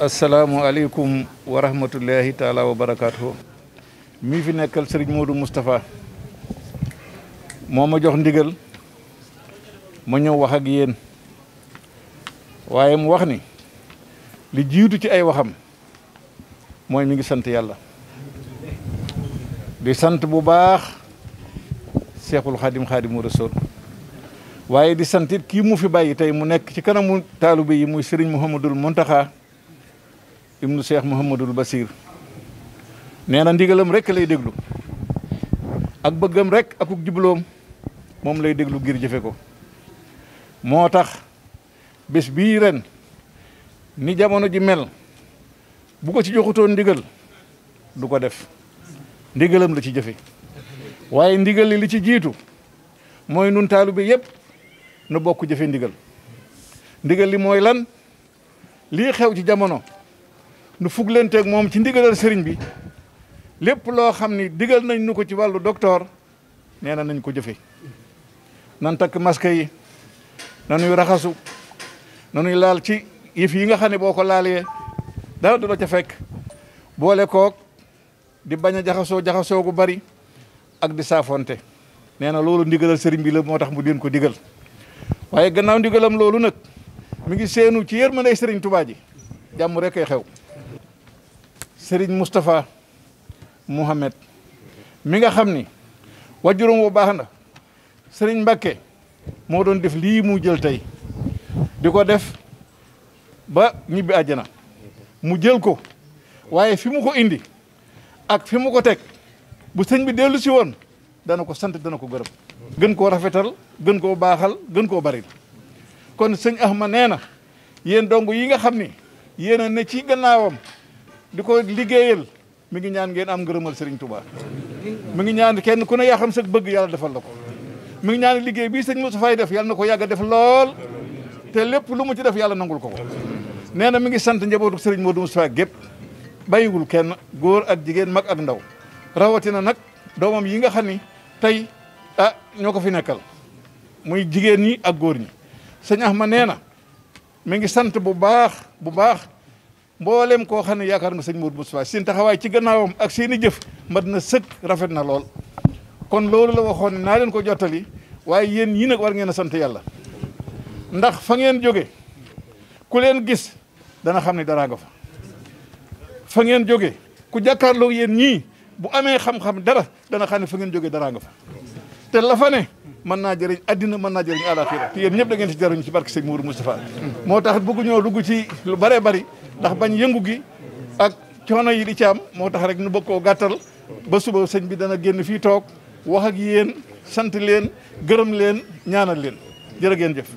asalaamualeykum wa rahmatullahi taala wa barakaatuhu. mi fi nekkal Serigne Modou Moustapha moo ma jox ndigal ma ñëw wax ak yéen waaye mu wax ni li jiitu ci ay waxam mooy mi ngi sant yàlla di sant bu baax Seexul Xaadimu Rasuul waaye di santit kii mu fi bàyyi tey mu nekk ci kanamu taalibe yi muy Serigne Mouhamadul Mountakha ibnu Cheikh Mouhamadul Basir nee na ndigalam rek lay déglu ak bëggam rek akuk jubloom moom lay déglu ngir jëfe ko moo tax bés bii ren ni jamono ji mel bu ko ci joxutoon ndigal du ko def ndigalam la ci jëfe waaye ndigal li ci jiitu mooy nun taalibe yépp nu bokk jëfe ndigal ndigal li mooy lan lii xew ci jamono nu fuglanteeg moom ci ndigalal sëriñ bi lépp loo xam ni digal nañ nu ko ci wàllu docteur nee na nañ ko jëfe nan takk masque yi nanuy raxasu nanuy laal ci yëf yi nga xam ne boo ko laalee dara du la ca fekk boole koog di bañ a jaxasoo gu bari ak di saafonte nee na loolu ndigalal sëriñ bi la moo tax mu leen ko digal waaye gannaaw ndigalam loolu nag mi ngi seenu ci yërmande sëriñ Tuubaa ji jàmm rek ay xew sëriñ Moustapha Mouhamed mi nga xam ni wajuram bu baax na sëriñ Mbàkke moo doon def lii mu jël tey di ko def ba ñibbi àjjana mu jël ko waaye fi mu ko indi ak fi mu ko teg bu sëñ bi dellu si woon dana ko sant dana ko gërëm gën koo rafetal gën koo baaxal gën koo bari kon sëñ Ahma nee na yéen dong yi nga xam ni yéen a ne ci gannaawam di ko liggéeyal mi ngi ñaan ngeen am ngërëmal Serigne Touba mi ngi ñaan kenn ku ne yaa xam sa bëgg yàlla defal la ko mi ngi ñaan liggéey bii sëñ Moussa Faye def yàlla na ko yàgg a def lool te lépp lu mu ci def yàlla nangul ko ko nee na mi ngi sant njabootu Serigne Modou Moustapha gépp bàyyiwul kenn góor ak jigéen mag ak ndaw rawatina nag doomam yi nga xam ni tey ñoo ko fi nekkal muy jigéen ñi ak góor ñi sëñ Ahma nee na mi ngi sant bu baax mboolem koo xam ne yaakaar nga sëñ Modou Moustapha seen taxawaay ci gannaawam ak seen i jëf mat na sëkk rafet na lool kon loolu la waxoon ne naa leen ko jottali waaye yéen ñii nag war ngeen a sant yàlla ndax fa ngeen jóge ku leen gis dana xam ne dara nga fa ngeen jóge ku jàkkaarloo yéen ñii bu amee xam-xam dara dana xam ne fa ngeen jóge dara nga fa te la fa ne mën naa jëriñ addina mën naa jëriñ àlaxira te yéen ñëpp da ngeen ci jëriñ ci barke sëñ Mourou Moustapha moo tax bëggu ñoo dugg ci lu bëree bëri ndax bañ yëngu gi ak coono yi di ci am moo tax rek nu bëgg koo gàttal ba suba sëñ bi dana génn fii toog wax ak yéen sant leen gërëm leen ñaanal leen jërë ngeen jëf